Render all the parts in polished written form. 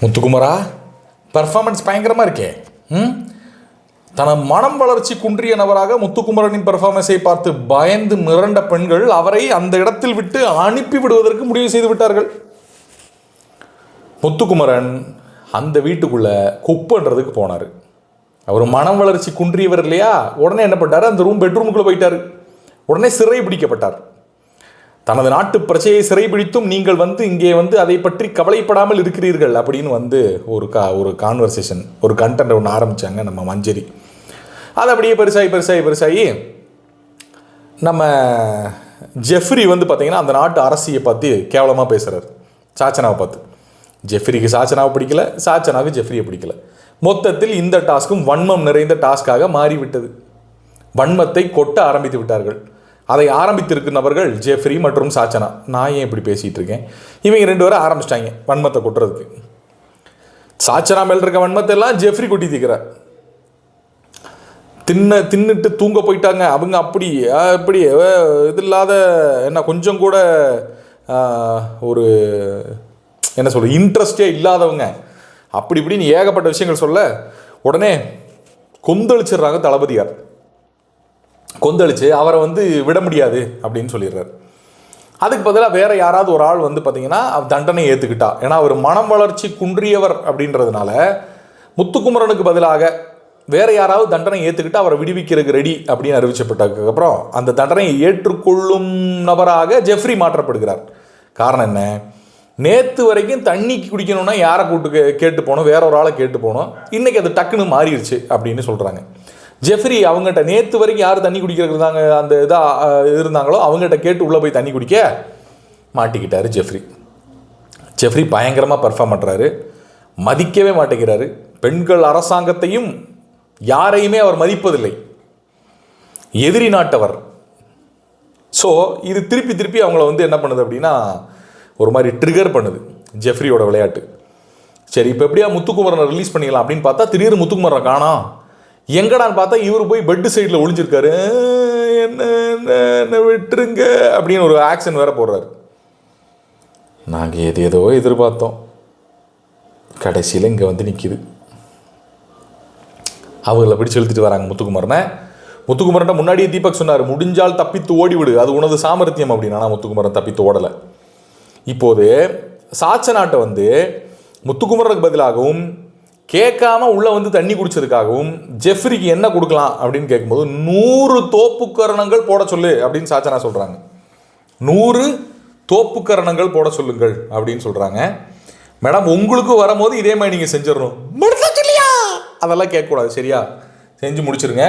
முத்துக்குமரா, performance பயங்கரமாக இருக்கே. தன மனம் வளர்ச்சி குன்றிய நபராக முத்துக்குமரனின் பர்ஃபார்மன்ஸை பார்த்து பயந்து மிரண்ட பெண்கள் அவரை அந்த இடத்தில் விட்டு அனுப்பி விடுவதற்கு முடிவு செய்து விட்டார்கள். முத்துக்குமரன் அந்த வீட்டுக்குள்ளே குக் பண்ணுறதுக்கு போனார். அவர் மனம் வளர்ச்சி குன்றியவர் இல்லையா, உடனே என்ன பண்ணார், அந்த பெட்ரூமுக்குள்ளே போயிட்டார். உடனே சிறை பிடிக்கப்பட்டார். தனது நாட்டு பிரச்சையை சிறைபிடித்தும் நீங்கள் இங்கே அதை பற்றி கவலைப்படாமல் இருக்கிறீர்கள் அப்படின்னு ஒரு கான்வர்சேஷன், ஒரு கண்டென்ட் ஒன்று ஆரம்பித்தாங்க நம்ம மஞ்சரி. அது அப்படியே பெருசாகி நம்ம ஜெஃப்ரி பார்த்திங்கன்னா அந்த நாட்டு அரசியை பார்த்து கேவலமாக பேசுகிறார் சாச்சனாவை பார்த்து. ஜெஃப்ரிக்கு சாச்சனாவை பிடிக்கல, சாச்சனாவுக்கு ஜெஃப்ரியை பிடிக்கல. மொத்தத்தில் இந்த டாஸ்க்கும் வன்மம் நிறைந்த டாஸ்காக மாறிவிட்டது. வன்மத்தை கொட்ட ஆரம்பித்து விட்டார்கள். அதை ஆரம்பித்திருக்கும் நபர்கள் ஜெஃப்ரி மற்றும் சாச்சனா. நான் ஏன் இப்படி பேசிகிட்டு இருக்கேன், இவங்க 2 பேரும் ஆரம்பிச்சிட்டாங்க வன்மத்தை கொட்டுறதுக்கு. சாச்சனா மேல் இருக்க வன்மத்தை எல்லாம் ஜெஃப்ரி கொட்டி தீக்கிறார். தின்னுட்டு தூங்க போயிட்டாங்க அவங்க. அப்படி இது இல்லாத என்ன கொஞ்சம் கூட ஒரு என்ன சொல்ற இன்ட்ரெஸ்டே இல்லாதவங்க அப்படி இப்படின்னு ஏகப்பட்ட விஷயங்கள் சொல்ல உடனே கொந்தளிச்சிடுறாங்க தளபதியார். கொந்தளிச்சு அவரை விட முடியாது அப்படின்னு சொல்லிடுறாரு. அதுக்கு பதிலாக வேறு யாராவது ஒரு ஆள் பார்த்திங்கன்னா தண்டனை ஏற்றுக்கிட்டா, ஏன்னா அவர் மனம் வளர்ச்சி குன்றியவர் அப்படின்றதுனால முத்துக்குமரனுக்கு பதிலாக வேறு யாராவது தண்டனை ஏற்றுக்கிட்டு அவரை விடுவிக்கிறதுக்கு ரெடி அப்படின்னு அறிவிக்கப்பட்டதுக்கப்புறம் அந்த தண்டனையை ஏற்றுக்கொள்ளும் நபராக ஜெஃப்ரி மாற்றப்படுகிறார். காரணம் என்ன, நேற்று வரைக்கும் தண்ணிக்கு குடிக்கணும்னா யாரை கூட்டு கேட்டு போனோம், வேற ஒரு ஆளை கேட்டு போனோம், இன்றைக்கி அது டக்குன்னு மாறிடுச்சு அப்படின்னு சொல்கிறாங்க. ஜெஃப்ரி அவங்ககிட்ட நேற்று வரைக்கும் யார் தண்ணி குடிக்கிறது அந்த இதாக இருந்தாங்களோ அவங்ககிட்ட கேட்டு உள்ளே போய் தண்ணி குடிக்க மாட்டிக்கிட்டார் ஜெஃப்ரி. ஜெஃப்ரி பயங்கரமாக பர்ஃபார்ம் பண்ணுறாரு, மதிக்கவே மாட்டேங்கிறாரு. பெண்கள் அரசாங்கத்தையும் யாரையுமே அவர் மதிப்பதில்லை, எதிரி நாட்டவர். ஸோ இது திருப்பி அவங்கள என்ன பண்ணுது அப்படின்னா ஒரு மாதிரி ட்ரிகர் பண்ணுது ஜெஃப்ரியோட விளையாட்டு. சரி, இப்போ எப்படியா முத்துக்குமரனை ரிலீஸ் பண்ணிக்கலாம் அப்படின்னு பார்த்தா திடீர்னு முத்துக்குமரனை காணோம். எங்கடான்னு பார்த்தா இவர் போய் பெட்டு சைடில் ஒளிஞ்சிருக்காரு. என்ன விட்டுருங்க அப்படின்னு ஒரு ஆக்ஷன் வேற போடுறாரு. நாங்கள் ஏதோ எதிர்பார்த்தோம், கடைசியில் இங்கே நிற்கிது. அவங்கள பிடிச்சி இழுத்துட்டு வராங்க முத்துக்குமரன்ட்ட முன்னாடியே தீபக் சொன்னார், முடிஞ்சால் தப்பித்து ஓடிவிடு, அது உனது சாமர்த்தியம் அப்படின்னு. ஆனால் முத்துக்குமரன் தப்பித்து ஓடலை. இப்போது சாச்சனாட்டை முத்துக்குமரனுக்கு பதிலாகவும் கேட்காம உள்ளே தண்ணி குடிச்சதுக்காகவும் ஜெஃப்ரிக்கு என்ன கொடுக்கலாம் அப்படின்னு கேட்கும்போது 100 தோப்புக்கரணங்கள் போட சொல்லு அப்படின்னு சாச்சனா சொல்கிறாங்க. 100 தோப்புக்கரணங்கள் போட சொல்லுங்கள் அப்படின்னு சொல்கிறாங்க. மேடம், உங்களுக்கு வரும்போது இதே மாதிரி நீங்கள் செஞ்சிடணும். அதெல்லாம் கேட்கக்கூடாது, சரியா? செஞ்சு முடிச்சிருங்க.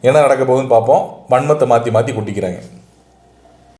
என்ன நடக்க போகுதுன்னு பார்ப்போம். வன்மத்தை மாற்றி கொட்டிக்கிறாங்க.